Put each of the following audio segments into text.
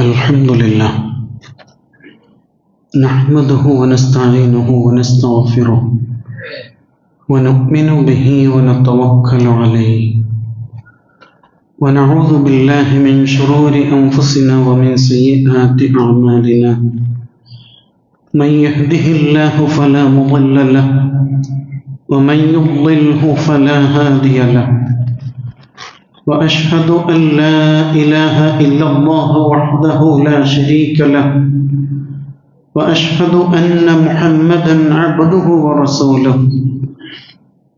الحمد لله نحمده ونستعينه ونستغفره ونؤمن به ونتوكل عليه ونعوذ بالله من شرور أنفسنا ومن سيئات أعمالنا من يهده الله فلا مضل له ومن يضلله فلا هادي له وأشهد أن لا إله إلا الله وحده لا شريك له وأشهد أن محمدا عبده ورسوله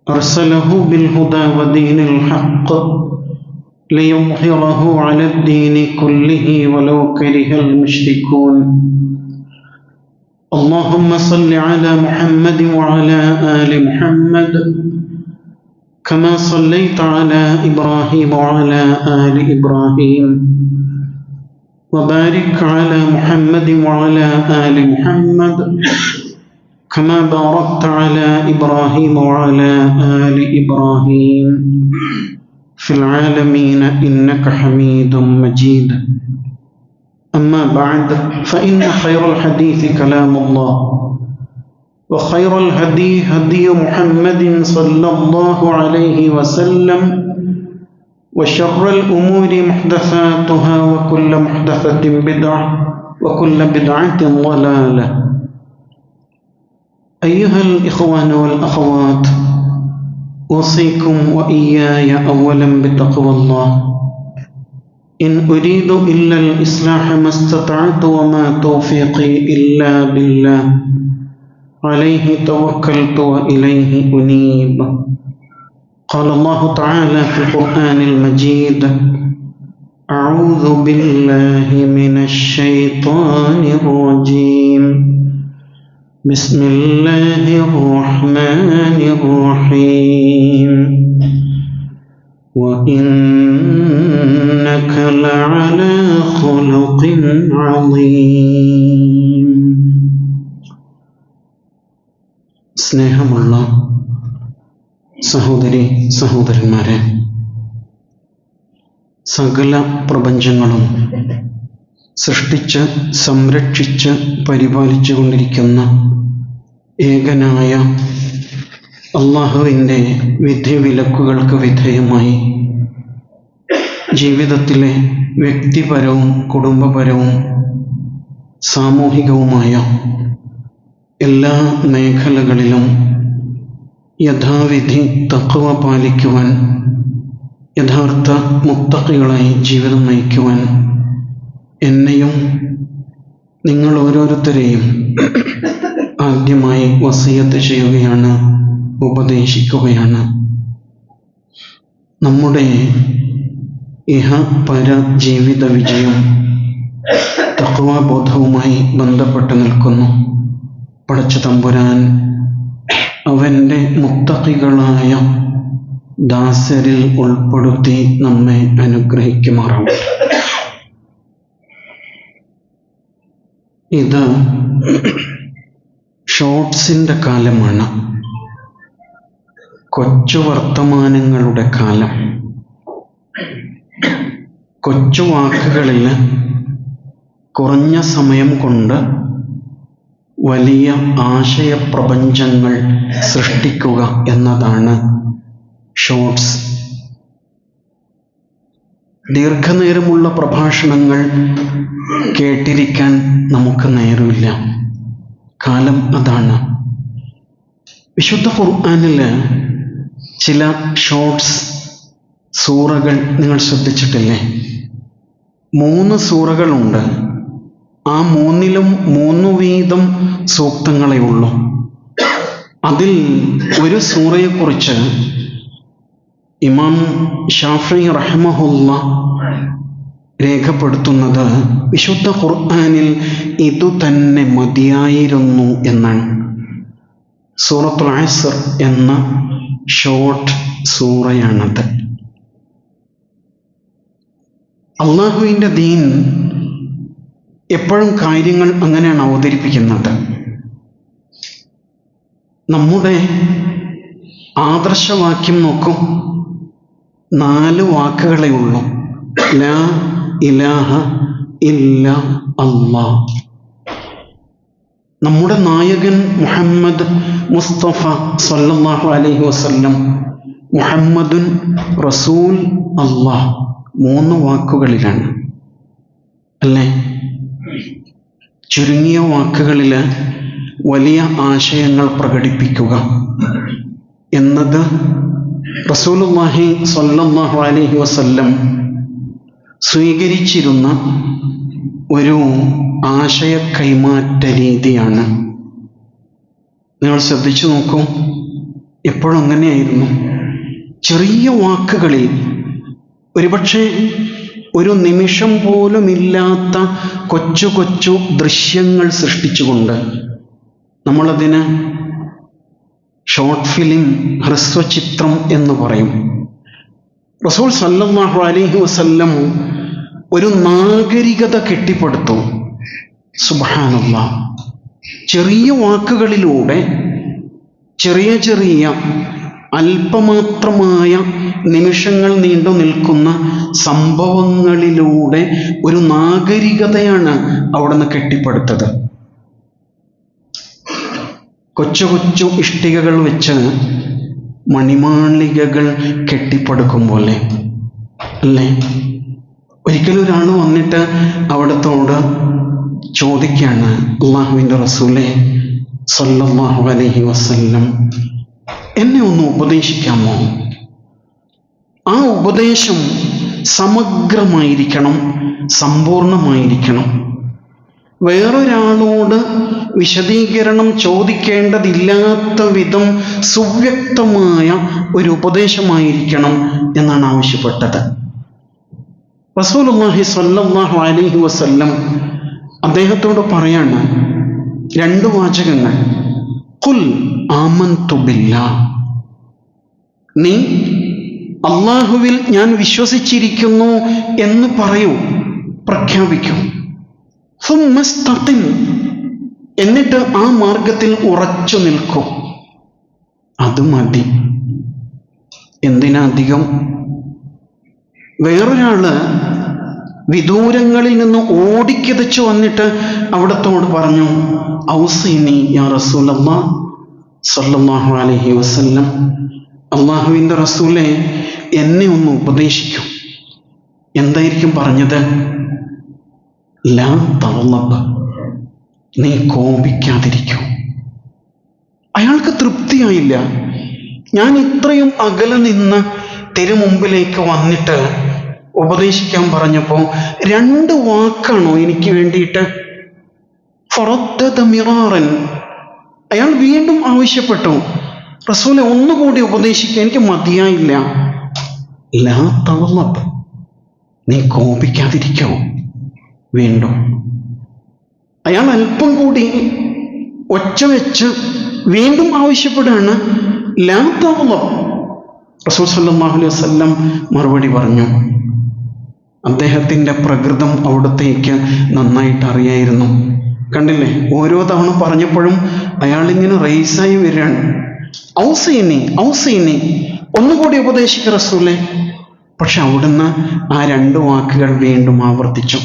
أرسله بالهدى ودين الحق ليظهره على الدين كله ولو كره المشركون اللهم صل على محمد وعلى آل محمد كما صليت على إبراهيم وعلى آل إبراهيم وبارك على محمد وعلى آل محمد كما باركت على إبراهيم وعلى آل إبراهيم في العالمين إنك حميد مجيد أما بعد فإن خير الحديث كلام الله وخير الهدي هدي محمد صلى الله عليه وسلم وشر الأمور محدثاتها وكل محدثة بدعة وكل بدعة ضلالة أيها الإخوان والأخوات أوصيكم وإياي أولا بتقوى الله إن أريد إلا الإصلاح ما استطعت وما توفيقي إلا بالله عليه توكلت وإليه أنيب قال الله تعالى في القرآن المجيد أعوذ بالله من الشيطان الرجيم بسم الله الرحمن الرحيم وإنك لعلى خلق عظيم. സ്നേഹമുള്ള സഹോദരി സഹോദരന്മാരെ, സകല പ്രപഞ്ചങ്ങളും സൃഷ്ടിച്ച് സംരക്ഷിച്ച് പരിപാലിച്ചു കൊണ്ടിരിക്കുന്ന ഏകനായ അള്ളാഹുവിൻ്റെ വിധിവിലക്കുകൾക്ക് വിധേയമായി ജീവിതത്തിലെ വ്യക്തിപരവും കുടുംബപരവും സാമൂഹികവുമായ എല്ലാ മേഖലകളിലും യഥാവിധി തഖ്വ പാലിക്കുവാൻ, യഥാർത്ഥ മുത്തഖികളായി ജീവിതം നയിക്കുവാൻ എന്നെയും നിങ്ങൾ ഓരോരുത്തരെയും ആദ്യമായി വസിയത്ത് ചെയ്യുകയാണ്, ഉപദേശിക്കുകയാണ്. നമ്മുടെ ഇഹപര ജീവിത വിജയം തഖ്വാബോധവുമായി ബന്ധപ്പെട്ട് നിൽക്കുന്നു. പടച്ച തമ്പുരാൻ അവൻ്റെ മുത്തഖികളായ ദാസരിൽ ഉൾപ്പെടുത്തി നമ്മെ അനുഗ്രഹിക്കുമാറാവട്ടെ. ഇത് ഷോർട്സിൻ്റെ കാലമാണ്, കൊച്ചു വർത്തമാനങ്ങളുടെ കാലം. കൊച്ചു വാക്കുകളിൽ കുറഞ്ഞ സമയം കൊണ്ട് വലിയ ആശയപ്രപഞ്ചങ്ങൾ സൃഷ്ടിക്കുക എന്നതാണ് ഷോർട്സ്. ദീർഘനേരമുള്ള പ്രഭാഷണങ്ങൾ കേട്ടിരിക്കാൻ നമുക്ക് നേരമില്ല. കാലം അതാണ്. വിശുദ്ധ ഖുർആനിൽ ചില ഷോർട്സ് സൂറകൾ നിങ്ങൾ ശ്രദ്ധിച്ചിട്ടില്ലേ? 3 സൂറകളുണ്ട്. ആ 3ലും 3 വീതം സൂക്തങ്ങളേ ഉള്ളൂ. അതിൽ ഒരു സൂറയെക്കുറിച്ച് ഇമാം ഷാഫിഈ റഹിമഹുല്ലാ രേഖപ്പെടുത്തുന്നത് വിശുദ്ധ ഖുർആനിൽ ഇതു തന്നെ മതിയായിരുന്നു എന്നാണ്. സൂറത്തുൽ അസ്ർ എന്ന ഷോർട്ട് സൂറയാണത്. അള്ളാഹുവിൻ്റെ ദീൻ എപ്പോഴും കാര്യങ്ങൾ അങ്ങനെയാണ് അവതരിപ്പിക്കുന്നത്. നമ്മുടെ ആദർശവാക്യം നോക്കൂ, 4 വാക്കുകളേ ഉള്ളൂ. ലാ ഇലാഹ ഇല്ലാ അല്ലാഹ്. നമ്മുടെ നായകൻ മുഹമ്മദ് മുസ്തഫ സല്ലല്ലാഹു അലൈഹി വസല്ലം, മുഹമ്മദുൻ റസൂൽ അല്ലാഹ്, 3 വാക്കുകളിലാണ് അല്ലേ? ചുരുങ്ങിയ വാക്കുകളിൽ വലിയ ആശയങ്ങൾ പ്രകടിപ്പിക്കുക എന്നത് റസൂലുള്ളാഹി സ്വല്ലല്ലാഹു അലൈഹി വസല്ലം സ്വീകരിച്ചിരുന്ന ഒരു ആശയ കൈമാറ്റ രീതിയാണ്. നിങ്ങൾ ശ്രദ്ധിച്ചു നോക്കൂ, എപ്പോഴും അങ്ങനെയായിരുന്നു. ചെറിയ വാക്കുകളിൽ, ഒരുപക്ഷെ ഒരു നിമിഷം പോലും ഇല്ലാത്ത കൊച്ചു കൊച്ചു ദൃശ്യങ്ങൾ സൃഷ്ടിച്ചുകൊണ്ട്, നമ്മളതിന് ഷോർട്ട് ഫിലിം, ഹ്രസ്വചിത്രം എന്ന് പറയും. റസൂൽ സല്ലല്ലാഹു അലൈഹി വസല്ലം ഒരു നാഗരികത കെട്ടിപ്പടുത്തു. സുബ്ഹാനല്ലാഹ്. ചെറിയ വാക്കുകളിലൂടെ, ചെറിയ ചെറിയ അല്പമാത്രമായ നിമിഷങ്ങൾ നീണ്ടു നിൽക്കുന്ന സംഭവങ്ങളിലൂടെ ഒരു നാഗരികതയാണ് അവിടുന്ന് കെട്ടിപ്പടുത്തത്. കൊച്ചു കൊച്ചു ഇഷ്ടികകൾ വെച്ച് മണിമാളികകൾ കെട്ടിപ്പടുക്കും പോലെ അല്ലേ? ഒരിക്കലും ഒരാൾ വന്നിട്ട് അവിടത്തോട് ചോദിക്കുകയാണ്, അള്ളാഹുവിൻ്റെ റസൂലേ സല്ലല്ലാഹു അലൈഹി വസല്ലം, എന്നെ ഒന്ന് ഉപദേശിക്കാമോ? ആ ഉപദേശം സമഗ്രമായിരിക്കണം, സമ്പൂർണമായിരിക്കണം. വേറൊരാളോട് വിശദീകരണം ചോദിക്കേണ്ടതില്ലാത്ത വിധം സുവ്യക്തമായ ഒരു ഉപദേശമായിരിക്കണം എന്നാണ് ആവശ്യപ്പെട്ടത്. റസൂലുള്ളാഹി സ്വല്ലല്ലാഹു അലൈഹി വസല്ലം അദ്ദേഹത്തോട് പറയാണ് 2 വാചകങ്ങൾ. ഖുൽ ആമൻതു ബില്ലാഹ്, നീ അള്ളാഹുവിൽ ഞാൻ വിശ്വസിച്ചിരിക്കുന്നു എന്ന് പറയൂ, പ്രഖ്യാപിക്കൂ. സുമ്മസ്തഖിം, എന്നിട്ട് ആ മാർഗത്തിൽ ഉറച്ചു നിൽക്കൂ. അത് മതി. എന്തിനാ അധികം? വേറൊരാള് വിദൂരങ്ങളിൽ നിന്ന് ഓടിക്കിതച്ചു വന്നിട്ട് അവിടത്തോട് പറഞ്ഞു, ഔസീനി യാ റസൂലല്ലാഹ് സല്ലല്ലാഹു അലൈഹി വസല്ലം, അള്ളാഹുവിൻ്റെ റസൂലെ എന്നെ ഒന്ന് ഉപദേശിക്കും. എന്തായിരിക്കും പറഞ്ഞത്? ലാ തഗ്ളബ്, നീ കോപിക്കാതിരിക്കൂ. അയാൾക്ക് തൃപ്തിയായില്ല. ഞാൻ ഇത്രയും അകലെ നിന്ന് തിരുമുമ്പിലേക്ക് വന്നിട്ട് ഉപദേശിക്കാൻ പറഞ്ഞപ്പോൾ 2 വാക്കാണോ എനിക്ക് വേണ്ടിയിട്ട്? ഫറദ്ദദ മിറാറൻ, അയാൾ വീണ്ടും ആവശ്യപ്പെട്ടു, റസൂലെ ഒന്നുകൂടി ഉപദേശിക്കാൻ, എനിക്ക് മതിയായില്ല. ലാ തഗ്ളബ്, നീ കോപിക്കാതിരിക്കൂ. വീണ്ടും അയാൾ അല്പം കൂടി ഒച്ച വെച്ച് വീണ്ടും ആവശ്യപ്പെടുകയാണ്, ലാ തഗ്ളബ്. റസൂൽ സല്ലല്ലാഹു അലൈഹി വസല്ലം മറുപടി പറഞ്ഞു. അദ്ദേഹത്തിൻ്റെ പ്രകൃതം അവിടത്തേക്ക് നന്നായിട്ട് അറിയായിരുന്നു. കണ്ടില്ലേ, ഓരോ തവണ പറഞ്ഞപ്പോഴും അയാളിങ്ങനെ റേസായി വരികയാണ്. ഔസീനി ഔസീനി, ഒന്നുകൂടി ഉപദേശിക്കുക റസൂലേ. പക്ഷെ അവിടുന്ന് ആ 2 വാക്കുകൾ വീണ്ടും ആവർത്തിച്ചു.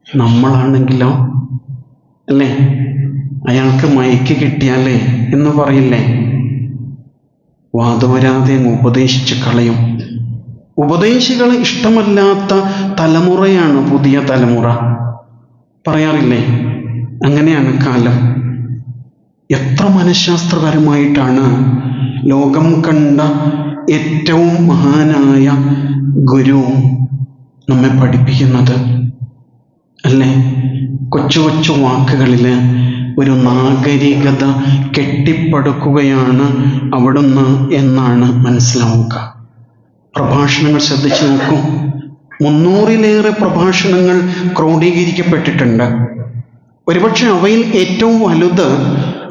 നമ്മളാണെങ്കിലോ അല്ലേ, അയാൾക്ക് മയക്ക് കിട്ടിയാലേ എന്ന് പറയില്ലേ, വാദവരാതെ ഉപദേശിച്ച് കളയും. ഉപദേശികളെ ഇഷ്ടമല്ലാത്ത തലമുറയാണ് പുതിയ തലമുറ, പറയാറില്ലേ? അങ്ങനെയാണ് കാലം. എത്ര മനഃശാസ്ത്രപരമായിട്ടാണ് ലോകം കണ്ട ഏറ്റവും മഹാനായ ഗുരു നമ്മെ പഠിപ്പിക്കുന്നത് അല്ലേ? കൊച്ചു കൊച്ചു വാക്കുകളിൽ ഒരു നാഗരികത കെട്ടിപ്പടുക്കുകയാണ് അവിടുന്ന് എന്നാണ് മനസ്സിലാവുക. പ്രഭാഷണങ്ങൾ ശ്രദ്ധിച്ചു നോക്കൂ. 300-ലേറെ പ്രഭാഷണങ്ങൾ ക്രോഡീകരിക്കപ്പെട്ടിട്ടുണ്ട്. ഒരുപക്ഷെ അവയിൽ ഏറ്റവും വലുത്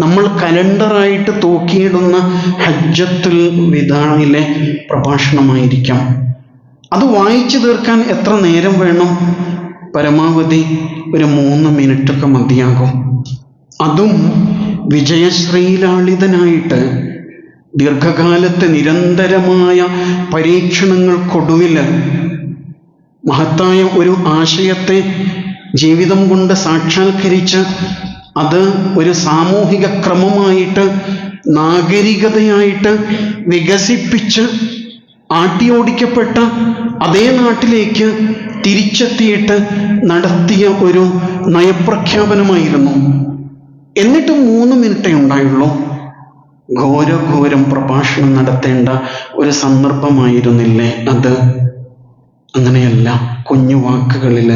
നമ്മൾ കലണ്ടറായിട്ട് തൂക്കിയിടുന്ന ഹജ്ജത്തുൽ വിദാഇലെ പ്രഭാഷണമായിരിക്കാം. അത് വായിച്ചു തീർക്കാൻ എത്ര നേരം വേണം? പരമാവധി ഒരു 3 മിനിറ്റൊക്കെ മതിയാകും. അതും വിജയശ്രീലാളിതനായിട്ട് ദീർഘകാലത്തെ നിരന്തരമായ പരീക്ഷണങ്ങൾക്കൊടുവിൽ മഹത്തായ ഒരു ആശയത്തെ ജീവിതം കൊണ്ട് സാക്ഷാത്കരിച്ച് അത് ഒരു സാമൂഹിക ക്രമമായിട്ട് നാഗരികതയായിട്ട് വികസിപ്പിച്ച് ആട്ടിയോടിക്കപ്പെട്ട അതേ നാട്ടിലേക്ക് തിരിച്ചെത്തിയിട്ട് നടത്തിയ ഒരു നയപ്രഖ്യാപനമായിരുന്നു. എന്നിട്ട് 3 മിനിറ്റേ ഉണ്ടായുള്ളൂ. ഘോരഘോരം പ്രഭാഷണം നടത്തേണ്ട ഒരു സന്ദർഭമായിരുന്നില്ലേ അത്? അങ്ങനെയല്ല, കുഞ്ഞു വാക്കുകളിൽ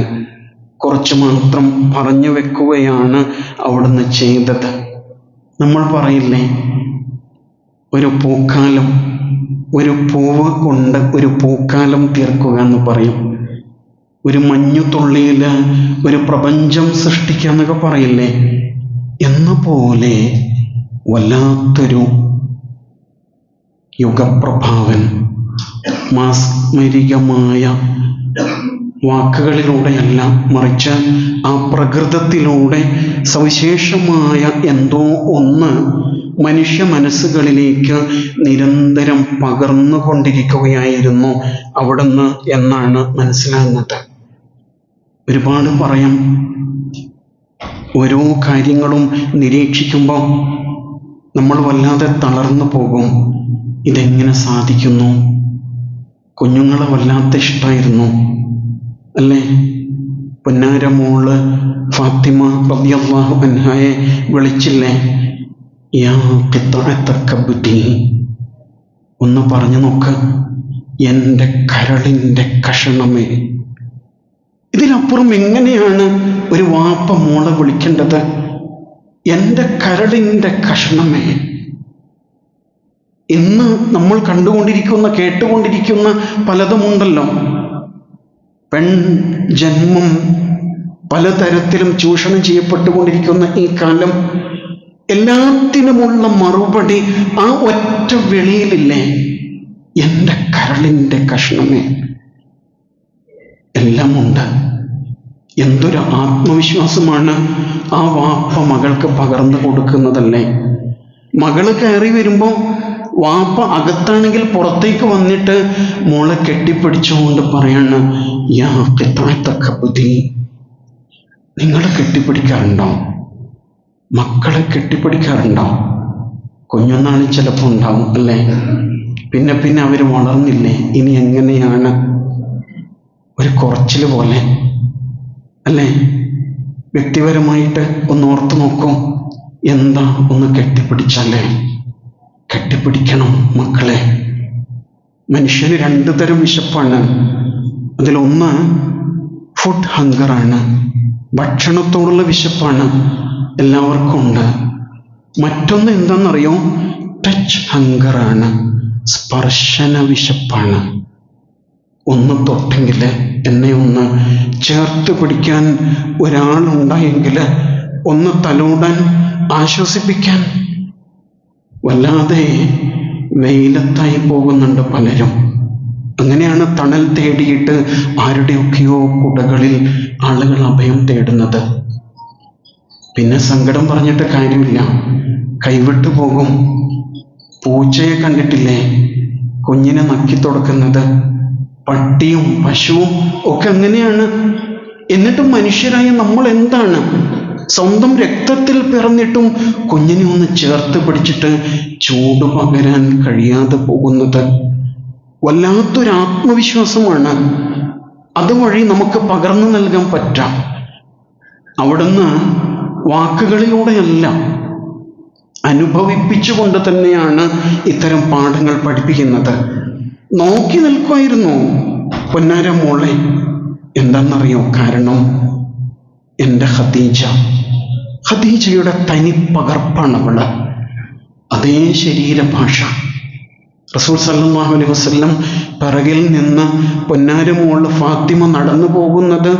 കുറച്ച് മാത്രം പറഞ്ഞു വെക്കുകയാണ് അവിടുന്ന് ചെയ്തത്. നമ്മൾ പറയില്ലേ, ഒരു പൂക്കാലം, ഒരു പൂവ് കൊണ്ട് ഒരു പൂക്കാലം തീർക്കുക എന്ന് പറയും. ഒരു മഞ്ഞുതുള്ളിയിൽ ഒരു പ്രപഞ്ചം സൃഷ്ടിക്കുക എന്നൊക്കെ പറയില്ലേ? എന്ന പോലെ വല്ലാത്തൊരു യുഗപ്രഭാവൻ മാസ്മരികമായ വാക്കുകളിലൂടെയല്ല, മറിച്ച് ആ പ്രകൃതത്തിലൂടെ സവിശേഷമായ എന്തോ ഒന്ന് മനുഷ്യ മനസ്സുകളിലേക്ക് നിരന്തരം പകർന്നുകൊണ്ടിരിക്കുകയായിരുന്നു അവിടുന്ന് എന്നാണ് മനസ്സിലാകുന്നത്. ഒരുപാട് പറയാം. ഓരോ കാര്യങ്ങളും നിരീക്ഷിക്കുമ്പോൾ നമ്മൾ വല്ലാതെ തളർന്നു പോകും. ഇതെങ്ങനെ സാധിക്കുന്നു? കുഞ്ഞുങ്ങളെ വല്ലാത്ത ഇഷ്ടമായിരുന്നു അല്ലേ? പൊന്നാരമോള് ഫാത്തിമ റളിയല്ലാഹു അൻഹയെ വിളിച്ചില്ലേ, യാ ഖിത്അത കബ്ദി, ഒന്ന് പറഞ്ഞു നോക്ക്, എൻ്റെ കരളിൻ്റെ കഷണമേ. ഇതിനപ്പുറം എങ്ങനെയാണ് ഒരു വാപ്പ മോളെ വിളിക്കേണ്ടത്? എൻ്റെ കരളിൻ്റെ കഷണമേ. ഇന്ന് നമ്മൾ കണ്ടുകൊണ്ടിരിക്കുന്ന കേട്ടുകൊണ്ടിരിക്കുന്ന പലതുമുണ്ടല്ലോ. പെൺ ജന്മം പലതരത്തിലും ചൂഷണം ചെയ്യപ്പെട്ടുകൊണ്ടിരിക്കുന്ന ഈ കാലം, എല്ലാത്തിനുമുള്ള മറുപടി ആ ഒറ്റ വെളിയിലില്ലേ, എൻ്റെ കരളിൻ്റെ കഷ്ണമേ. എല്ലാമുണ്ട്. എന്തൊരു ആത്മവിശ്വാസമാണ് ആ വാപ്പ മകൾക്ക് പകർന്നു കൊടുക്കുന്നതല്ലേ. മകള് കയറി വരുമ്പോൾ വാപ്പ അകത്താണെങ്കിൽ പുറത്തേക്ക് വന്നിട്ട് മോളെ കെട്ടിപ്പിടിച്ചുകൊണ്ട് പറയാണ്, യാ ഖിത്അത കബ്ദി. നിങ്ങൾ കെട്ടിപ്പിടിക്കാറുണ്ടോ? മക്കളെ കെട്ടിപ്പിടിക്കാറുണ്ടോ? കുഞ്ഞൊന്നാണ് ചിലപ്പോൾ ഉണ്ടാവും അല്ലേ? പിന്നെ പിന്നെ അവർ വളർന്നില്ലേ, ഇനി എങ്ങനെയാണ്? ഒരു കുറച്ചിൽ പോലെ അല്ലേ? വ്യക്തിപരമായിട്ട് ഒന്ന് ഓർത്തു നോക്കൂ. എന്താ ഒന്ന് കെട്ടിപ്പിടിച്ചല്ലേ? കെട്ടിപ്പിടിക്കണം മക്കളെ. മനുഷ്യന് 2 തരം വിശപ്പാണ്. അതിലൊന്ന് ഫുഡ് ഹങ്കറാണ്, ഭക്ഷണത്തോടുള്ള വിശപ്പാണ്, എല്ലാവർക്കും ഉണ്ട്. മറ്റൊന്ന് എന്താണെന്നറിയോ? ടച്ച് ഹങ്കറാണ്, സ്പർശന വിശപ്പാണ്. ഒന്ന് തൊട്ടെങ്കിൽ, എന്നെ ഒന്ന് ചേർത്ത് പിടിക്കാൻ ഒരാളുണ്ടായെങ്കിൽ, ഒന്ന് തലോടാൻ, ആശ്വസിപ്പിക്കാൻ. വല്ലാതെ വെയിലത്തായി പോകുന്നുണ്ട് പലരും. അങ്ങനെയാണ് തണൽ തേടിയിട്ട് ആരുടെയൊക്കെയോ കുടകളിൽ ആളുകൾ അഭയം തേടുന്നത്. പിന്നെ സങ്കടം പറഞ്ഞിട്ട് കാര്യമില്ല, കൈവിട്ടു പോകും. പൂച്ചയെ കണ്ടിട്ടില്ലേ കുഞ്ഞിനെ നക്കി തുടക്കുന്നത്? പട്ടിയും പശുവും ഒക്കെ അങ്ങനെയാണ്. എന്നിട്ടും മനുഷ്യരായ നമ്മൾ എന്താണ്, സ്വന്തം രക്തത്തിൽ പിറന്നിട്ടും കുഞ്ഞിനെ ഒന്ന് ചേർത്ത് പിടിച്ചിട്ട് ചൂട് പകരാൻ കഴിയാതെ പോകുന്നത്? വല്ലാത്തൊരു ആത്മവിശ്വാസമാണ്. അതുവഴി നമുക്ക് പകർന്നു നൽകാൻ പറ്റാം. അവിടുന്ന് വാക്കുകളിലൂടെയല്ല, അനുഭവിപ്പിച്ചുകൊണ്ട് തന്നെയാണ് ഇത്തരം പാഠങ്ങൾ പഠിപ്പിക്കുന്നത്. നോക്കി നിൽക്കുമായിരുന്നു പൊന്നാര മോളെ. എന്താണെന്നറിയോ കാരണം? എൻ്റെ ഖദീജയുടെ തനി പകർപ്പാണ് അവള്. അതേ ശരീരഭാഷ. റസൂൽ സല്ലല്ലാഹു അലൈഹി വസല്ലം പിറകിൽ നിന്ന് പൊന്നാരമോള് ഫാത്തിമ നടന്നു പോകുന്നത്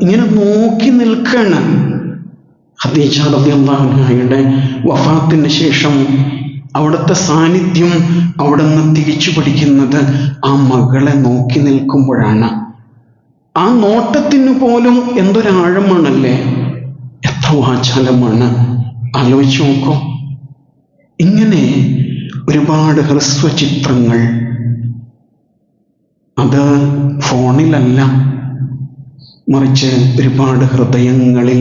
ഇങ്ങനെ നോക്കി നിൽക്കാണ്. ഖദീജ റളിയല്ലാഹു അൻഹയുടെ വഫാത്തിന് ശേഷം അവിടുത്തെ സാന്നിധ്യം അവിടുന്ന് തിരിച്ചു പിടിക്കുന്നത് ആ മകളെ നോക്കി നിൽക്കുമ്പോഴാണ്. ആ നോട്ടത്തിന് പോലും എന്തൊരാഴമാണല്ലേ, എത്ര വാചാലമാണ്. ആലോചിച്ചു നോക്കൂ. ഇങ്ങനെ ഒരുപാട് ഹ്രസ്വചിത്രങ്ങൾ, അത് ഫോണിലല്ല, മറിച്ച് ഒരുപാട് ഹൃദയങ്ങളിൽ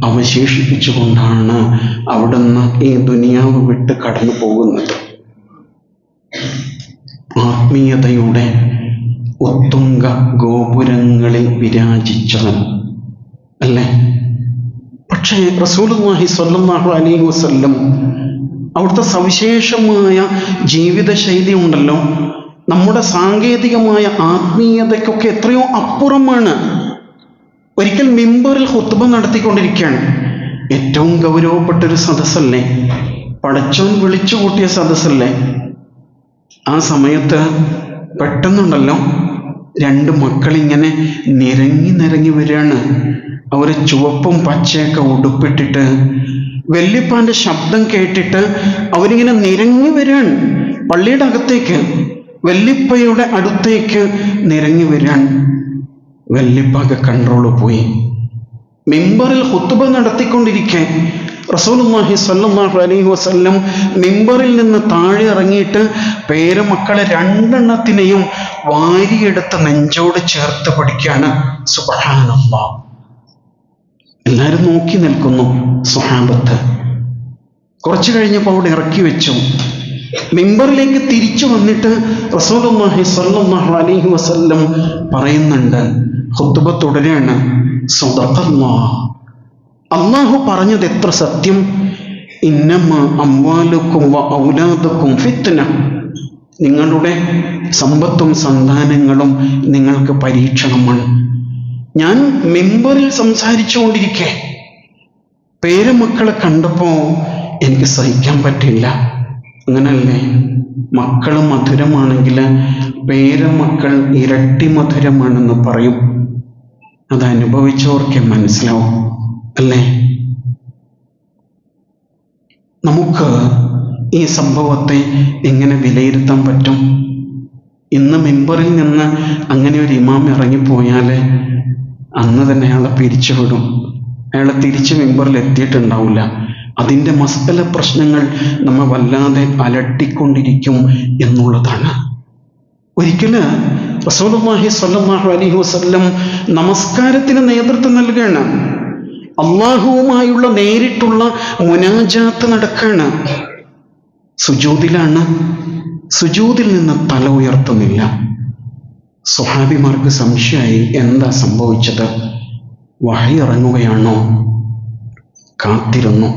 അവശേഷിപ്പിച്ചുകൊണ്ടാണ് അവിടുന്ന് ഈ ദുനിയാവ് വിട്ട് കടന്നു പോകുന്നത്. ആത്മീയതയുടെ ഉത്തുംഗ ഗോപുരങ്ങളിൽ വിരാജിച്ചവൻ അല്ലേ? പക്ഷേ റസൂലുള്ളാഹി സ്വല്ലല്ലാഹു അലൈഹി വസല്ലം അവിടുത്തെ സവിശേഷമായ ജീവിതശൈലി ഉണ്ടല്ലോ, നമ്മുടെ സാങ്കേതികമായ ആത്മീയതയ്ക്കൊക്കെ എത്രയോ അപ്പുറമാണ്. ഒരിക്കൽ മിമ്പറിൽ ഖുത്ബ നടത്തിക്കൊണ്ടിരിക്കുകയാണ്. ഏറ്റവും ഗൗരവപ്പെട്ടൊരു സദസ്സല്ലേ, പടച്ചോൻ വിളിച്ചു കൂട്ടിയ സദസ്സല്ലേ. ആ സമയത്ത് പെട്ടെന്നുണ്ടല്ലോ 2 മക്കളിങ്ങനെ നിരങ്ങി വരികയാണ്. അവർ ചുവപ്പും പച്ചയൊക്കെ ഉടുപ്പിട്ടിട്ട് വല്യപ്പാൻ്റെ ശബ്ദം കേട്ടിട്ട് അവരിങ്ങനെ നിരങ്ങി വരികയാണ്. പള്ളിയുടെ അകത്തേക്ക്, വല്യപ്പയുടെ അടുത്തേക്ക് നിരങ്ങി വരികയാണ്. വല്യപ്പാക്ക് കൺട്രോൾ പോയി. മിമ്പറിൽ ഖുത്ബ നടത്തിക്കൊണ്ടിരിക്കെ റസൂലുള്ളാഹി സ്വല്ലല്ലാഹു അലൈഹി വസല്ലം മിമ്പറിൽ നിന്ന് താഴെ ഇറങ്ങിയിട്ട് പേരമക്കളെ 2 എണ്ണത്തിനെയും വാരിയെടുത്ത് നെഞ്ചോട് ചേർത്ത് പിടിക്കുകയാണ്. സുബ്ഹാനല്ലാഹ്. എല്ലാവരും നോക്കി നിൽക്കുന്നു. സ്വഹാബത്ത് കുറച്ചു കഴിഞ്ഞപ്പോൾ അവിടെ ഇറക്കി വെച്ചു. മിമ്പറിലേക്ക് തിരിച്ചു വന്നിട്ട് റസൂലുള്ളാഹി സ്വല്ലല്ലാഹു അലൈഹി വസല്ലം പറയുന്നുണ്ട്, ഖുത്ബ തുടരുകയാണ്, സദഖല്ലാഹ്, അല്ലാഹു പറഞ്ഞത് എത്ര സത്യം. ഇന്നമാ അംവാലുക്കും വ ഔലാദുക്കും ഫിത്ന, നിങ്ങളുടെ സമ്പത്തും സന്താനങ്ങളും നിങ്ങൾക്ക് പരീക്ഷണമാണ്. ഞാൻ മിമ്പറിൽ സംസാരിച്ചു കൊണ്ടിരിക്കെ പേരമക്കളെ കണ്ടപ്പോൾ എനിക്ക് സഹിക്കാൻ പറ്റില്ല. അങ്ങനല്ലേ, മക്കൾ മധുരമാണെങ്കിൽ പേരമക്കൾ ഇരട്ടി മധുരമാണെന്ന് പറയും. അതനുഭവിച്ചവർക്കേ മനസ്സിലാവും അല്ലേ? നമുക്ക് ഈ സംഭവത്തെ എങ്ങനെ വിലയിരുത്താൻ പറ്റും? ഇന്ന് മിമ്പറിൽ നിന്ന് അങ്ങനെ ഒരു ഇമാം ഇറങ്ങിപ്പോയാൽ അന്ന് തന്നെ അയാളെ പിരിച്ചുവിടും. അയാളെ തിരിച്ച് മിമ്പറിൽ എത്തിയിട്ടുണ്ടാവില്ല. അതിൻ്റെ മസ്അല പ്രശ്നങ്ങൾ നമ്മെ വല്ലാതെ അലട്ടിക്കൊണ്ടിരിക്കും എന്നുള്ളതാണ്. ഒരിക്കൽ റസൂലുള്ളാഹി സ്വല്ലല്ലാഹു അലൈഹി വസല്ലം നമസ്കാരത്തിന് നേതൃത്വം നൽകുകയാണ്. അള്ളാഹുവുമായുള്ള നേരിട്ടുള്ള മുനാജാത്ത് നടക്കുകയാണ്. സുജൂദിലാണ്. സുജൂദിൽ നിന്ന് തല ഉയർത്തുന്നില്ല. സ്വഹാബിമാർക്ക് സംശയമായി, എന്താ സംഭവിച്ചത്? വഹി ഇറങ്ങുകയാണോ? കാത്തിരുന്നു.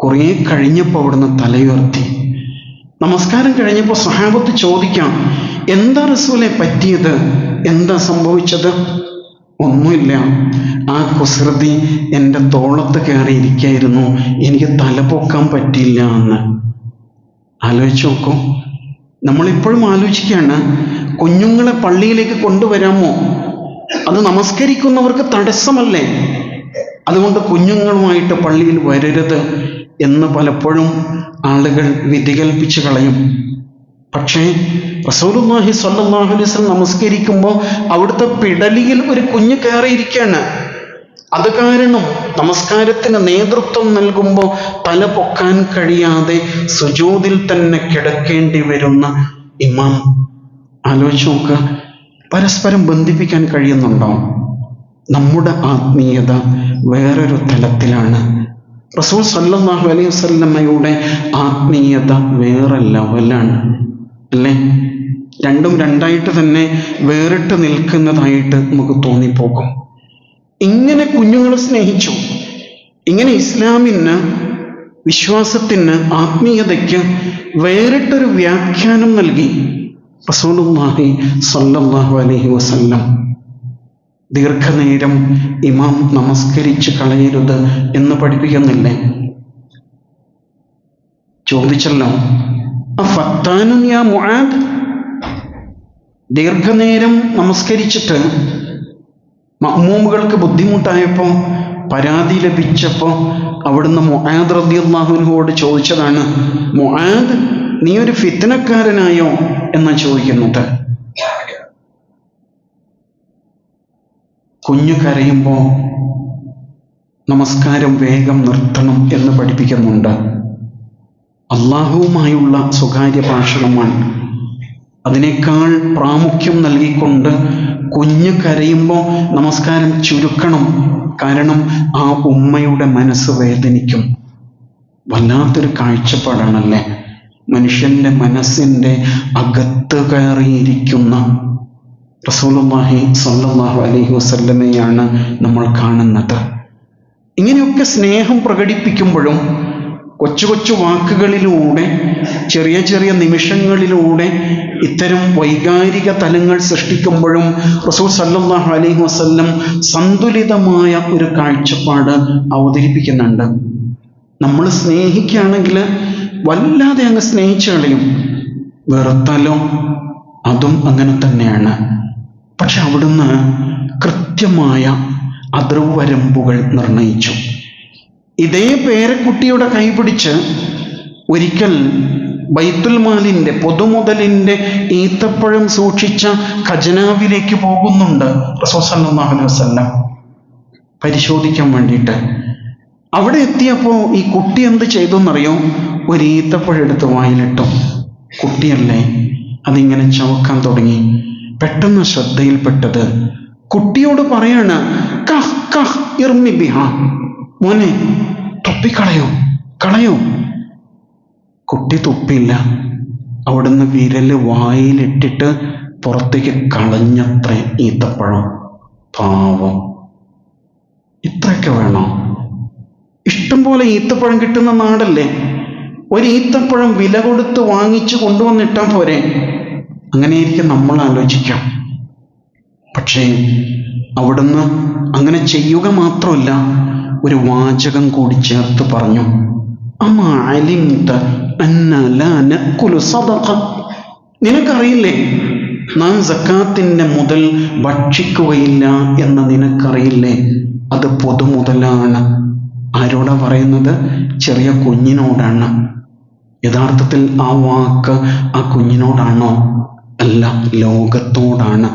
കുറേ കഴിഞ്ഞപ്പോൾ അവിടുന്ന് തലയുയർത്തി. നമസ്കാരം കഴിഞ്ഞപ്പോൾ സ്വഹാബത്ത് ചോദിക്കാം, എന്താ റസൂലെ പറ്റിയത്? എന്താ സംഭവിച്ചത്? ഒന്നുമില്ല, ആ കുസൃതി എൻ്റെ തോളത്ത് കയറിയിരിക്കായിരുന്നു, എനിക്ക് തല പൊക്കാൻ പറ്റിയില്ല എന്ന്. ആലോചിച്ച് നോക്കൂ. നമ്മളിപ്പോഴും ആലോചിക്കുകയാണ്, കുഞ്ഞുങ്ങളെ പള്ളിയിലേക്ക് കൊണ്ടുവരാമോ? അത് നമസ്കരിക്കുന്നവർക്ക് തടസ്സമല്ലേ? അതുകൊണ്ട് കുഞ്ഞുങ്ങളുമായിട്ട് പള്ളിയിൽ വരരുത് എന്ന് പലപ്പോഴും ആളുകൾ വിധികൽപ്പിച്ച് കളയും. പക്ഷേ റസൂലുള്ളാഹി സ്വല്ലല്ലാഹു അലൈഹി വസല്ലം നമസ്കരിക്കുമ്പോൾ അവിടുത്തെ പിടലിയിൽ ഒരു കുഞ്ഞ് കയറിയിരിക്കുകയാണ്. അത് കാരണം നമസ്കാരത്തിന് നേതൃത്വം നൽകുമ്പോൾ തല പൊക്കാൻ കഴിയാതെ സുജൂദിൽ തന്നെ കിടക്കേണ്ടി വരുന്ന ഇമാം. ആലോചിച്ച് നോക്കുക, പരസ്പരം ബന്ധിപ്പിക്കാൻ കഴിയുന്നുണ്ടോ? നമ്മുടെ ആത്മീയത വേറൊരു തലത്തിലാണ്. റസൂൽ സല്ലല്ലാഹു അലൈഹി വസല്ലമയുടെ ആത്മീയത വേറെ ലെവലാണ് അല്ലേ? രണ്ടും രണ്ടായിട്ട് തന്നെ വേറിട്ട് നിൽക്കുന്നതായിട്ട് നമുക്ക് തോന്നിപ്പോകും. ഇങ്ങനെ കുഞ്ഞുങ്ങളെ സ്നേഹിച്ചു, ഇങ്ങനെ ഇസ്ലാമിന്, വിശ്വാസത്തിന്, ആത്മീയതയ്ക്ക് വേറിട്ടൊരു വ്യാഖ്യാനം നൽകി റസൂലുള്ളാഹി സ്വല്ലല്ലാഹു അലൈഹി വസല്ലം. ദീർഘനേരം ഇമാം നമസ്കരിച്ച് കളയരുത് എന്ന് പഠിപ്പിക്കുന്നില്ലേ? ചോദിച്ചല്ലോ, അഫത്താനുൻ യാ മുആദ്, ദീർഘനേരം നമസ്കരിച്ചിട്ട് മഅ്മൂമുകൾക്ക് ബുദ്ധിമുട്ടായപ്പോൾ, പരാതി ലഭിച്ചപ്പോൾ അവിടുന്ന് മുആദ് റളിയല്ലാഹു അൻഹുവോട് ചോദിച്ചതാണ്, മുആദ് നീ ഒരു ഫിത്നക്കാരനായോ എന്നാ ചോദിക്കുന്നത്. കുഞ്ഞു കരയുമ്പോൾ നമസ്കാരം വേഗം നിർത്തണം എന്ന് പഠിപ്പിക്കുന്നുണ്ട്. അള്ളാഹുവുമായുള്ള സ്വകാര്യ ഭാഷണമാണ്. അതിനേക്കാൾ പ്രാമുഖ്യം നൽകിക്കൊണ്ട് കുഞ്ഞ് കരയുമ്പോൾ നമസ്കാരം ചുരുക്കണം. കാരണം ആ ഉമ്മയുടെ മനസ്സ് വേദനിക്കും. വല്ലാത്തൊരു കാഴ്ചപ്പാടാണല്ലേ. മനുഷ്യന്റെ മനസ്സിൻ്റെ അകത്ത് കയറിയിരിക്കുന്ന റസൂലുള്ളാഹി സ്വല്ലല്ലാഹു അലൈഹി വസല്ലമയാണ് നമ്മൾ കാണുന്നത്. ഇങ്ങനെയൊക്കെ സ്നേഹം പ്രകടിപ്പിക്കുമ്പോഴും കൊച്ചു കൊച്ചു വാക്കുകളിലൂടെ, ചെറിയ ചെറിയ നിമിഷങ്ങളിലൂടെ ഇത്തരം വൈകാരിക തലങ്ങൾ സൃഷ്ടിക്കുമ്പോഴും റസൂൽ സല്ലല്ലാഹു അലൈഹി വസല്ലം സന്തുലിതമായ ഒരു കാഴ്ചപ്പാട് അവതരിപ്പിക്കുന്നുണ്ട്. നമ്മൾ സ്നേഹിക്കുകയാണെങ്കിൽ വല്ലാതെ അങ്ങ് സ്നേഹിച്ചു കളയും. വെറുത്താലോ അതും അങ്ങനെ തന്നെയാണ്. പക്ഷെ അവിടുന്ന് കൃത്യമായ അതിർവരമ്പുകൾ നിർണയിച്ചു. ഇതേ പേരക്കുട്ടിയുടെ കൈപിടിച്ച് ഒരിക്കൽ ബൈത്തുൽ മാലിൻ്റെ പൊതുമുതലിൻ്റെ ഈത്തപ്പഴം സൂക്ഷിച്ച ഖജനാവിലേക്ക് പോകുന്നുണ്ട് റസൂൽ സല്ലല്ലാഹു അലൈഹി വസല്ലം പരിശോധിക്കാൻ വേണ്ടിയിട്ട്. അവിടെ എത്തിയപ്പോൾ ഈ കുട്ടി എന്ത് ചെയ്തു എന്നറിയോ? ഒരു ഈത്തപ്പഴം എടുത്ത് വായിലിട്ടു. കുട്ടിയല്ലേ, അതിങ്ങനെ ചവക്കാൻ തുടങ്ങി. പെട്ടെന്ന് ശ്രദ്ധയിൽപ്പെട്ടത് കുട്ടിയോട് പറയാണ്, കഹ് കഹ് ഇർമി ബിഹ, മോനെ തുപ്പിക്കളയോ, കളയോ. കുട്ടി തുപ്പില്ല. അവിടുന്ന് വിരല് വായിലിട്ടിട്ട് പുറത്തേക്ക് കളഞ്ഞത്രേ ഈത്തപ്പഴം. പാവം. ഇത്രയൊക്കെ വേണോ? ഇഷ്ടം പോലെ ഈത്തപ്പഴം കിട്ടുന്ന നാടല്ലേ. ഒരു ഈത്തപ്പഴം വില കൊടുത്ത് വാങ്ങിച്ചു കൊണ്ടുവന്നിട്ടാൽ പോരെ? അങ്ങനെയായിരിക്കും നമ്മൾ ആലോചിക്കാം. പക്ഷേ അവിടുന്ന് അങ്ങനെ ചെയ്യുക മാത്രമല്ല, ഒരു വാചകം കൂടി ചേർത്ത് പറഞ്ഞു, അമാ അലിംത അന്ന ലാ നഅ്കുലു സദഖ, നിനക്കറിയില്ലേ നാം സക്കാത്തിൻ്റെ മുതൽ ഭക്ഷിക്കുകയില്ല എന്ന് നിനക്കറിയില്ലേ? അത് പൊതുമുതലാണ്. ആരോടാ പറയുന്നത്? ചെറിയ കുഞ്ഞിനോടാണ്. യഥാർത്ഥത്തിൽ ആ വാക്ക് ആ കുഞ്ഞിനോടാണോ? അല്ല, ലോകത്തോടാണ്.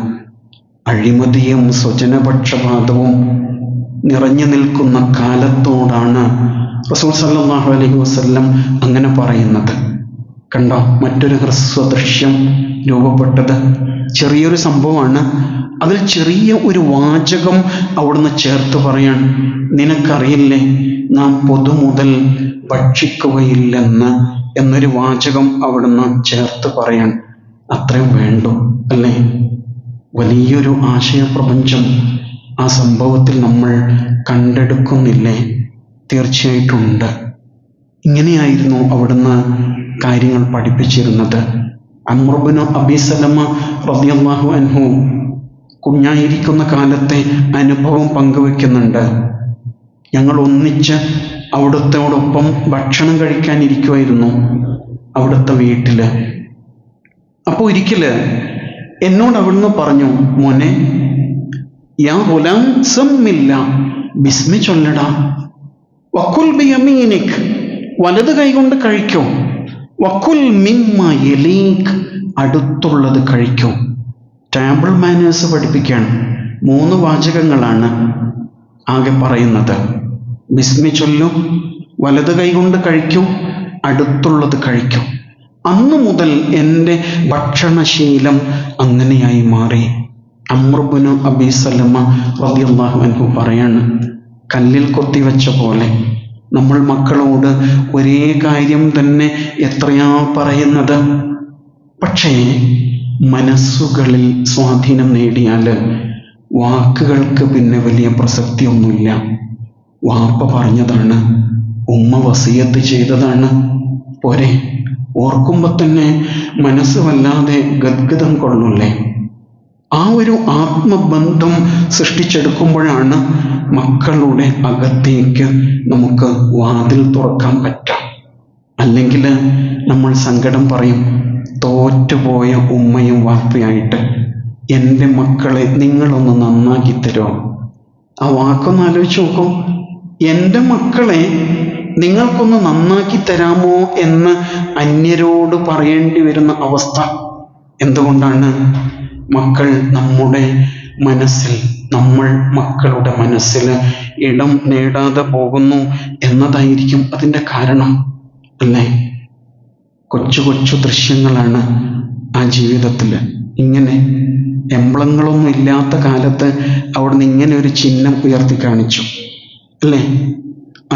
അഴിമതിയും സ്വജനപക്ഷപാതവും നിറഞ്ഞു നിൽക്കുന്ന കാലത്തോടാണ് റസൂൽ സല്ലല്ലാഹു അലൈഹി വസല്ലം അങ്ങനെ പറയുന്നത്. കണ്ടോ, മറ്റൊരു ഹ്രസ്വദൃശ്യം രൂപപ്പെട്ടത്. ചെറിയൊരു സംഭവമാണ്. അതിൽ ചെറിയ ഒരു വാചകം അവിടുന്ന് ചേർത്ത് പറയാൻ, നിനക്കറിയില്ലേ നാം പൊതുമുതൽ ഭക്ഷിക്കുകയില്ലെന്ന് എന്നൊരു വാചകം അവിടുന്ന് ചേർത്ത് പറയാൻ. അത്രയും വേണ്ടു അല്ലേ? വലിയൊരു ആശയപ്രപഞ്ചം ആ സംഭവത്തിൽ നമ്മൾ കണ്ടെടുക്കുന്നില്ലേ? തീർച്ചയായിട്ടും ഉണ്ട്. ഇങ്ങനെയായിരുന്നു അവിടുന്ന് കാര്യങ്ങൾ പഠിപ്പിച്ചിരുന്നത്. അംർ ഇബ്നു അബീ സലമ റളിയല്ലാഹു അൻഹു കുഞ്ഞായിരിക്കുന്ന കാലത്തെ അനുഭവം പങ്കുവെക്കുന്നുണ്ട്. ഞങ്ങൾ ഒന്നിച്ച് അവിടുത്തോടൊപ്പം ഭക്ഷണം കഴിക്കാനിരിക്കുമായിരുന്നു അവിടുത്തെ വീട്ടിൽ. അപ്പോൾ ഒരിക്കല് എന്നോട് അവിടുന്ന് പറഞ്ഞു, മോനെ, യാ ഗുലാം സമ്മില്ല, ബിസ്മി ചൊല്ലടാ, വക്കുൽ ബിയമീനിക്, വലത് കൈകൊണ്ട് കഴിക്കോ, വക്കുൽ മിമ്മ യലീക്, അടുത്തുള്ളത് കഴിക്കോ. ടേബിൾ മാനേഴ്സ് പഠിപ്പിക്കാൻ 3 വാചകങ്ങളാണ് ആകെ പറയുന്നത്. ബിസ്മി ചൊല്ലും, വലത് കൈകൊണ്ട് കഴിക്കും, അടുത്തുള്ളത് കഴിക്കും. അന്നു മുതൽ എൻ്റെ ഭക്ഷണശീലം അങ്ങനെയായി മാറി. അംർ ഇബ്നു അബീ സലമ റളിയല്ലാഹു അൻഹു പറയാണ്, കല്ലിൽ കൊത്തിവെച്ച പോലെ നമ്മൾ മക്കളോട് ഒരേ കാര്യം തന്നെ എത്രയാ പറയുന്നത്. പക്ഷേ മനസ്സുകളിൽ സ്വാധീനം നേടിയാൽ വാക്കുകൾക്ക് പിന്നെ വലിയ പ്രസക്തിയൊന്നുമില്ല. വാപ്പ പറഞ്ഞതാണ്, ഉമ്മ വസിയത്ത് ചെയ്തതാണ്, പോരെ. ഓർക്കുമ്പോൾ തന്നെ മനസ്സ് വല്ലാതെ ഗദ്ഗതം കൊള്ളില്ലേ? ആ ഒരു ആത്മബന്ധം സൃഷ്ടിച്ചെടുക്കുമ്പോഴാണ് മക്കളുടെ അകത്തേക്ക് നമുക്ക് വാതിൽ തുറക്കാൻ പറ്റാം. അല്ലെങ്കിൽ നമ്മൾ സങ്കടം പറയും, തോറ്റുപോയ ഉമ്മയും വാപ്പയായിട്ട് എൻ്റെ മക്കളെ നിങ്ങളൊന്ന് നന്നാക്കി തരുമോ? ആ വാക്കൊന്ന് ആലോചിച്ച് നോക്കൂ. എൻ്റെ മക്കളെ നിങ്ങൾക്കൊന്ന് നന്നാക്കി തരാമോ എന്ന് അന്യരോട് പറയേണ്ടി വരുന്ന അവസ്ഥ. എന്തുകൊണ്ടാണ്? മക്കൾ നമ്മുടെ മനസ്സിൽ, നമ്മൾ മക്കളുടെ മനസ്സിൽ ഇടം നേടാതെ പോകുന്നു എന്നതായിരിക്കും അതിൻ്റെ കാരണം, അല്ലേ? കൊച്ചു കൊച്ചു ദൃശ്യങ്ങളാണ് ആ ജീവിതത്തിൽ ഇങ്ങനെ എംബ്ലങ്ങളൊന്നും ഇല്ലാത്ത കാലത്ത് അവിടുന്ന് ഇങ്ങനെ ഒരു ചിഹ്നം ഉയർത്തി കാണിച്ചു അല്ലേ?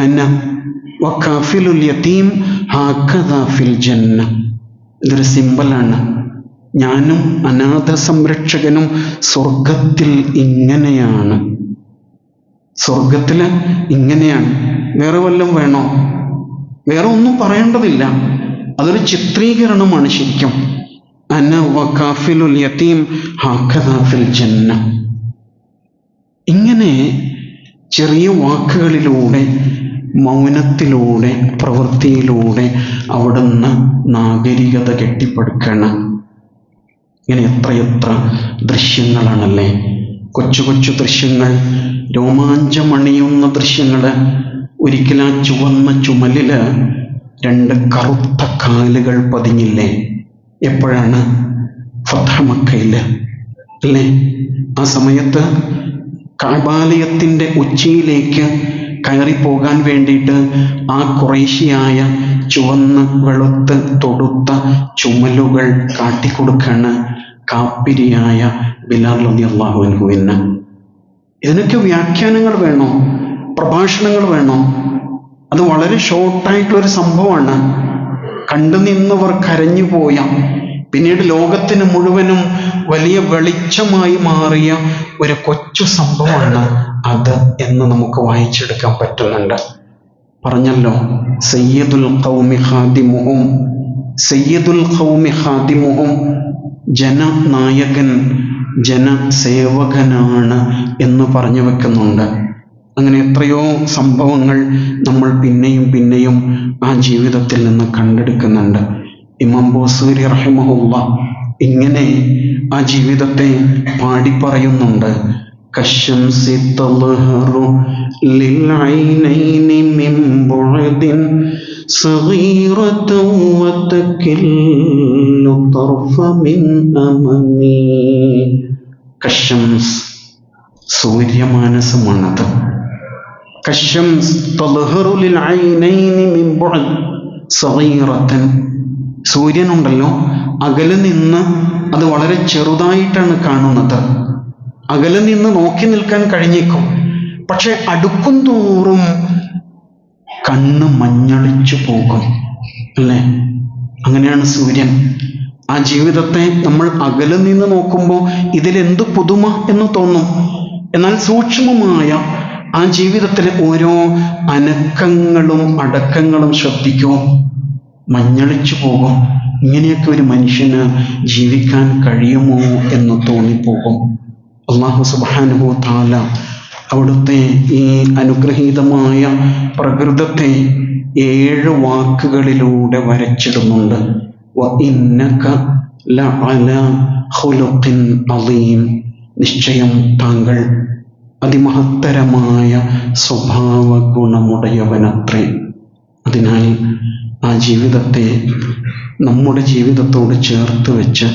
അന വകാഫിലുൽ യതീം ഹകദാ ഫിൽ ജന്ന. ഇതൊരു സിമ്പലാണ്. ഞാനും അനാഥ സംരക്ഷകനും സ്വർഗത്തിൽ ഇങ്ങനെയാണ്. സ്വർഗത്തിൽ ഇങ്ങനെയാണ്. വേറെ വല്ലതും വേണോ? വേറെ ഒന്നും പറയേണ്ടതില്ല. അതൊരു ചിത്രീകരണമാണ് ശരിക്കും. അന വകാഫിലുൽ യതീം ഹകദാ ഫിൽ ജന്ന. ഇങ്ങനെ ചെറിയ വാക്കുകളിലൂടെ, മൗനത്തിലൂടെ, പ്രവൃത്തിയിലൂടെ അവിടുന്ന് നാഗരികത കെട്ടിപ്പടുക്കണം. ഇങ്ങനെ എത്രയെത്ര ദൃശ്യങ്ങളാണല്ലേ, കൊച്ചു കൊച്ചു ദൃശ്യങ്ങൾ, രോമാഞ്ചമണിയുന്ന ദൃശ്യങ്ങൾ. ഒരിക്കൽ ആ ചുവന്ന ചുമലിൽ 2 കറുത്ത കാലുകൾ പതിഞ്ഞില്ലേ? എപ്പോഴാണ്? ഫത്ഹ് മക്കയിൽ അല്ലേ? ആ സമയത്ത് കഅബാലയത്തിൻ്റെ ഉച്ചിയിലേക്ക് കയറിപ്പോകാൻ വേണ്ടിയിട്ട് ആ ഖുറൈശിയായ ചുവന്ന് വെളുത്ത് തൊടുത്ത ചുമലുകൾ കാട്ടിക്കൊടുക്കാണ് കാപ്പിരിയായ ബിലാൽ റളിയല്ലാഹു അൻഹുവിന്. ഇതിനൊക്കെ വ്യാഖ്യാനങ്ങൾ വേണോ? പ്രഭാഷണങ്ങൾ വേണോ? അത് വളരെ ഷോർട്ടായിട്ടുള്ളൊരു സംഭവമാണ്. കണ്ടു നിന്നവർ കരഞ്ഞു പോയ, പിന്നീട് ലോകത്തിന് മുഴുവനും വലിയ വെളിച്ചമായി മാറിയ ഒരു കൊച്ചു സംഭവമാണ് അത് എന്ന് നമുക്ക് വായിച്ചെടുക്കാൻ പറ്റുന്നുണ്ട്. പറഞ്ഞല്ലോ, സയ്യിദുൽ ഖൗമി ഖാദിമുഹും, സയ്യിദുൽ ഖൗമി ഖാദിമുഹും, ജനനായകൻ ജനസേവകനാണ് എന്ന് പറഞ്ഞു വെക്കുന്നുണ്ട്. അങ്ങനെ എത്രയോ സംഭവങ്ങൾ നമ്മൾ പിന്നെയും പിന്നെയും ആ ജീവിതത്തിൽ നിന്ന് കണ്ടെടുക്കുന്നുണ്ട്. ഇമാം ബൂസൂരി റഹിമഹുല്ലാഹ് ഇങ്ങനെ ആ ജീവിതത്തെ പാടിപ്പറയുന്നുണ്ട്. കശംസി തൽഹറു ലിൽഐനൈനി മിൻ ബുഅദിൻ സഗീറതൻ വതകില്ലു തർഫ മിൻ അമമി. കശംസ് സൂര്യമാനസമാണത്. കശംസ് തൽഹറു ലിൽഐനൈനി മിൻ ബുഅദ് സഗീറതൻ. സൂര്യനുണ്ടല്ലോ, അകലെ നിന്ന് അത് വളരെ ചെറുതായിട്ടാണ് കാണുന്നത്. അകലെ നിന്ന് നോക്കി നിൽക്കാൻ കഴിഞ്ഞേക്കും. പക്ഷെ അടുക്കും തോറും കണ്ണ് മഞ്ഞളിച്ചു പോകും അല്ലേ? അങ്ങനെയാണ് സൂര്യൻ. ആ ജീവിതത്തെ നമ്മൾ അകലെ നിന്ന് നോക്കുമ്പോൾ ഇതിലെന്ത് പുതുമ എന്ന് തോന്നും. എന്നാൽ സൂക്ഷ്മമായ ആ ജീവിതത്തിലെ ഓരോ അനക്കങ്ങളും അടക്കങ്ങളും ശ്രദ്ധിക്കൂ, മഞ്ഞളിച്ചു പോകും. ഇങ്ങനെയൊക്കെ ഒരു മനുഷ്യന് ജീവിക്കാൻ കഴിയുമോ എന്ന് തോന്നിപ്പോകും. അല്ലാഹു സുബ്ഹാനഹു വ തആല അവിടുത്തെ ഈ അനുഗ്രഹീതമായ പ്രകൃതത്തെ 7 വാക്കുകളിലൂടെ വരച്ചിടുന്നുണ്ട്. വ ഇന്നക ലഅലാ ഖുലുഖിൻ അളീം. നിശ്ചയം താങ്കൾ അതിമഹത്തരമായ സ്വഭാവ ഗുണമുടയവനത്രേ. അതിനാൽ ആ ജീവിതത്തെ നമ്മുടെ ജീവിതത്തോട് ചേർത്ത് വെച്ച്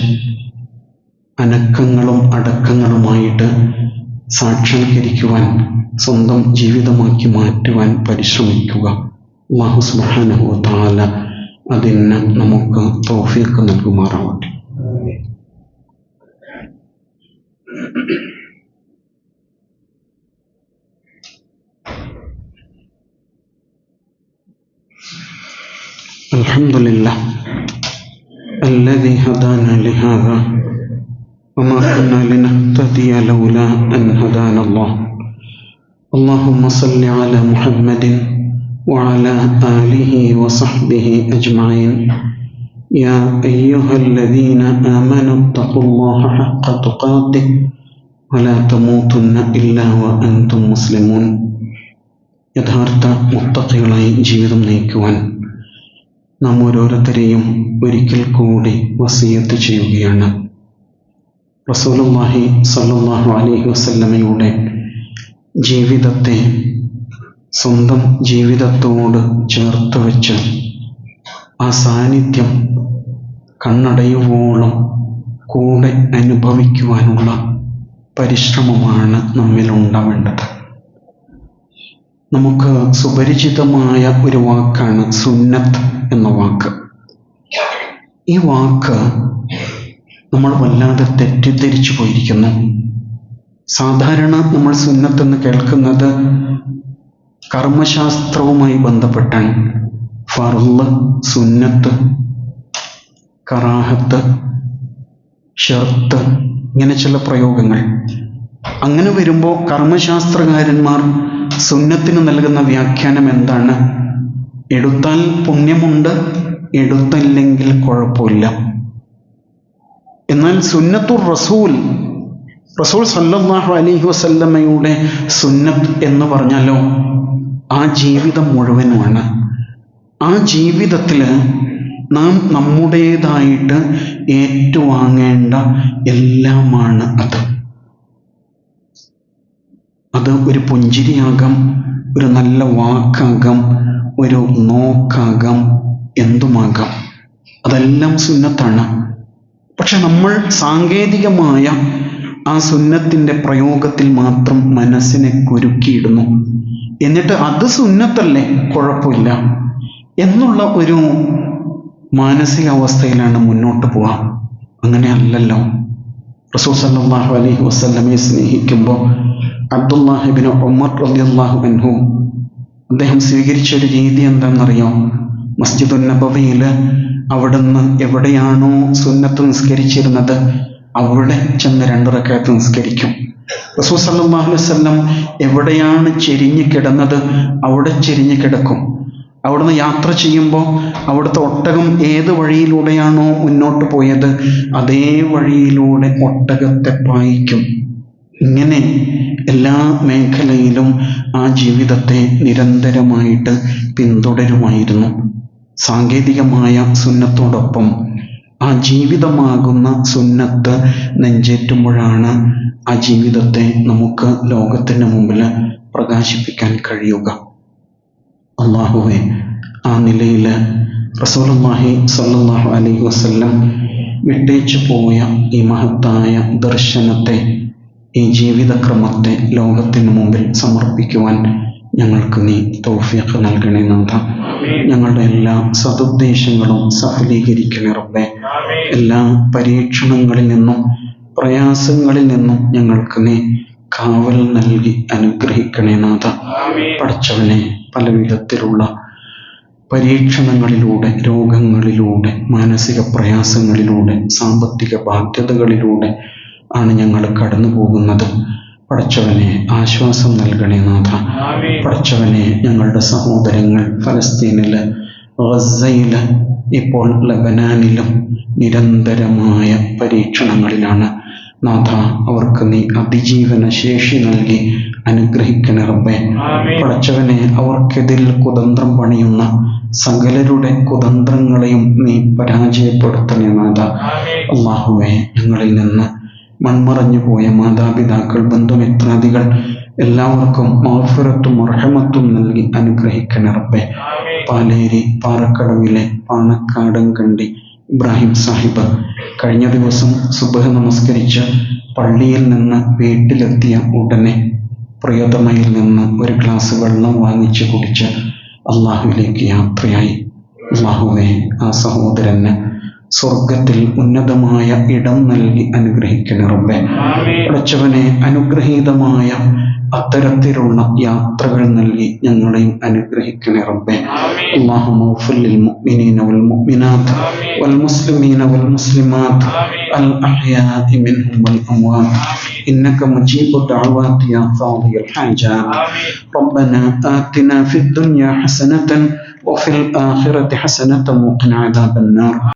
അനക്കങ്ങളും അടക്കങ്ങളുമായിട്ട് സാക്ഷാത്കരിക്കുവാൻ, സ്വന്തം ജീവിതമാക്കി മാറ്റുവാൻ പരിശ്രമിക്കുക. അല്ലാഹു സുബ്ഹാനഹു വ തആല അതിന് നമുക്ക് തൗഫീഖ് നൽകുമാറാവട്ടെ. അൽഹംദുലില്ലാഹ് الذي هدانا لهذا وما كنا لنهتدي لولا أن هدانا الله. اللهم صل على محمد وعلى آله وصحبه أجمعين. يا أيها الذين آمنوا اتقوا الله حق تقاته ولا تموتن إلا وأنتم مسلمون. യഥാർത്ഥ മുത്തഖികളായി ജീവിതം നയിക്കുവാൻ നാം ഓരോരുത്തരെയും ഒരിക്കൽ കൂടി വസിയത്ത് ചെയ്യുകയാണ്. റസൂലുള്ളാഹി സ്വല്ലല്ലാഹു അലൈഹി വസല്ലമയുടെ ജീവിതത്തെ സ്വന്തം ജീവിതത്തോട് ചേർത്ത് വെച്ച് ആ സാന്നിധ്യം കണ്ണടയുവോളം കൂടെ അനുഭവിക്കുവാനുള്ള പരിശ്രമമാണ് നമ്മിൽ ഉണ്ടാവേണ്ടത്. നമുക്ക് സുപരിചിതമായ ഒരു വാക്കാണ് സുന്നത്ത് എന്ന വാക്ക്. ഈ വാക്ക് നമ്മൾ വല്ലാതെ തെറ്റിദ്ധരിച്ചു പോയിരിക്കുന്നു. സാധാരണ നമ്മൾ സുന്നത്തെന്ന് കേൾക്കുന്നത് കർമ്മശാസ്ത്രവുമായി ബന്ധപ്പെട്ടാണ്. ഫർള്, സുന്നത്ത്, കറാഹത്ത്, ഷർത്ത്, ഇങ്ങനെ ചില പ്രയോഗങ്ങൾ. അങ്ങനെ വരുമ്പോൾ കർമ്മശാസ്ത്രകാരന്മാർ സുന്നത്തിന് നൽകുന്ന വ്യാഖ്യാനം എന്താണ്? എടുത്താൽ പുണ്യമുണ്ട്, എടുത്തില്ലെങ്കിൽ കുഴപ്പമില്ല. എന്നാൽ സുന്നത്തുർ റസൂൽ സല്ലല്ലാഹു അലൈഹി വസല്ലമയുടെ സുന്നത്ത് എന്ന് പറഞ്ഞാലോ ആ ജീവിതം മുഴുവനുമാണ്. ആ ജീവിതത്തിൽ നാം നമ്മുടേതായിട്ട് ഏറ്റുവാങ്ങേണ്ട എല്ലാമാണ് അത് ഒരു പുഞ്ചിരിയാകാം, ഒരു നല്ല വാക്കാകാം, ഒരു നോക്കാകാം, എന്തുമാകാം. അതെല്ലാം സുന്നത്താണ്. പക്ഷെ നമ്മൾ സാങ്കേതികമായ ആ സുന്നത്തിൻ്റെ പ്രയോഗത്തിൽ മാത്രം മനസ്സിനെ കുരുക്കിയിടുന്നു. എന്നിട്ട് അത് സുന്നത്തല്ലേ, കുഴപ്പമില്ല എന്നുള്ള ഒരു മാനസികാവസ്ഥയിലാണ് മുന്നോട്ട് പോവാം. അങ്ങനെ അല്ലല്ലോ. റസൂൽ സല്ലല്ലാഹു അലൈഹി വസല്ലമയെ സ്നേഹിക്കുമ്പോൾ അബ്ദുല്ലാഹി ഇബ്നു ഉമർ റളിയല്ലാഹു അൻഹു അദ്ദേഹം സ്വീകരിച്ച ഒരു രീതി എന്താണെന്നറിയോ? മസ്ജിദുൻ നബവിയിൽ അവിടുന്ന് എവിടെയാണോ സുന്നത്ത് നിസ്കരിച്ചിരുന്നത് അവിടെ ചെന്ന് 2 റക്അത്ത് നിസ്കരിക്കും. റസൂൽ സല്ലല്ലാഹു അലൈഹി വസല്ലം എവിടെയാണ് ചെരിഞ്ഞ് കിടന്നത് അവിടെ ചെരിഞ്ഞ് കിടക്കും. അവിടുന്ന് യാത്ര ചെയ്യുമ്പോൾ അവിടുത്തെ ഒട്ടകം ഏത് വഴിയിലൂടെയാണോ മുന്നോട്ട് പോയത് അതേ വഴിയിലൂടെ ഒട്ടകത്തെ പായിക്കും. ഇങ്ങനെ എല്ലാ മേഖലയിലും ആ ജീവിതത്തെ നിരന്തരമായിട്ട് പിന്തുടരുമായിരുന്നു. സാങ്കേതികമായ സുന്നത്തോടൊപ്പം ആ ജീവിതമാകുന്ന സുന്നത്ത് നെഞ്ചേറ്റുമ്പോഴാണ് ആ ജീവിതത്തെ നമുക്ക് ലോകത്തിന് മുമ്പിൽ പ്രകാശിപ്പിക്കാൻ കഴിയുക. അല്ലാഹുവേ, ആ നിലയിൽ റസൂലുള്ളാഹി സ്വല്ലല്ലാഹു അലൈഹി വസല്ലം വിട്ടേച്ചു പോയ ഈ മഹത്തായ ദർശനത്തെ, ഈ ജീവിതക്രമത്തെ ലോകത്തിന് മുമ്പിൽ സമർപ്പിക്കുവാൻ ഞങ്ങൾക്ക് നീ തൗഫീഖ് നൽകണേ നാഥ. ഞങ്ങളുടെ എല്ലാ സതുദ്ദേശങ്ങളും സഫലീകരിക്കണേ റബ്ബേ. എല്ലാ പരീക്ഷണങ്ങളിൽ നിന്നും പ്രയാസങ്ങളിൽ നിന്നും ഞങ്ങൾക്ക് നീ കാവൽ നൽകി അനുഗ്രഹിക്കണേ നാഥ. പടച്ചവനെ, പല വിധത്തിലുള്ള പരീക്ഷണങ്ങളിലൂടെ, രോഗങ്ങളിലൂടെ, മാനസിക പ്രയാസങ്ങളിലൂടെ, സാമ്പത്തിക ബാധ്യതകളിലൂടെ ആണ് ഞങ്ങൾ കടന്നു പോകുന്നത്. പടച്ചവനെ, ആശ്വാസം നൽകണേ നാഥ. പടച്ചവനെ, ഞങ്ങളുടെ സഹോദരങ്ങൾ ഫലസ്തീനില്, ഗസയില്, ഇപ്പോൾ ലബനാനിലും നിരന്തരമായ പരീക്ഷണങ്ങളിലാണ് നാഥ. അവർക്ക് നീ അതിജീവന ശേഷി നൽകി അനുഗ്രഹിക്കണേ റബ്ബേ. പടച്ചവനെ, അവർക്കെതിരിൽ കുതന്ത്രം പണിയുന്ന സകലരുടെ കുതന്ത്രങ്ങളെയും നീ പരാജയപ്പെടുത്തണേ നാഥ. അല്ലാഹുവേ, ഞങ്ങളിൽ നിന്ന് മൺമറഞ്ഞു പോയ മാതാപിതാക്കൾ, ബന്ധുമിത്രാദികൾ എല്ലാവർക്കും മഗ്ഫിറത്തും റഹ്മത്തും നൽകി അനുഗ്രഹിക്കണേ റബ്ബേ. പാലേരി പാറക്കടവിലെ പാണക്കാടൻകണ്ടി ഇബ്രാഹിം സാഹിബ് കഴിഞ്ഞ ദിവസം സുബ്ഹ് നമസ്കരിച്ച് പള്ളിയിൽ നിന്ന് വീട്ടിലെത്തിയ ഉടനെ പ്രിയതമയിൽ നിന്ന് ഒരു ഗ്ലാസ് വെള്ളം വാങ്ങിച്ച് കുടിച്ച് അള്ളാഹുവിലേക്ക് യാത്രയായി. അള്ളാഹുവേ, ആ സഹോദരന് സ്വർഗത്തിൽ ഉന്നതമായ ഇടം നൽകി അനുഗ്രഹിക്കണേ റബ്ബേ. പടച്ചവനെ, അനുഗ്രഹീതമായ അത്തരത്തിലുള്ള യാത്രകൾ നൽകി ഞങ്ങളെയും അനുഗ്രഹിക്കണേ റബ്ബേ. اللهم اغفر للمؤمنين والمؤمنات والمسلمين والمسلمات الأحياء منهم والأموات إنك مجيب الدعوات يا قاضي الحاجات. ربنا آتنا في الدنيا حسنة وفي الآخرة حسنة وقنا عذاب النار.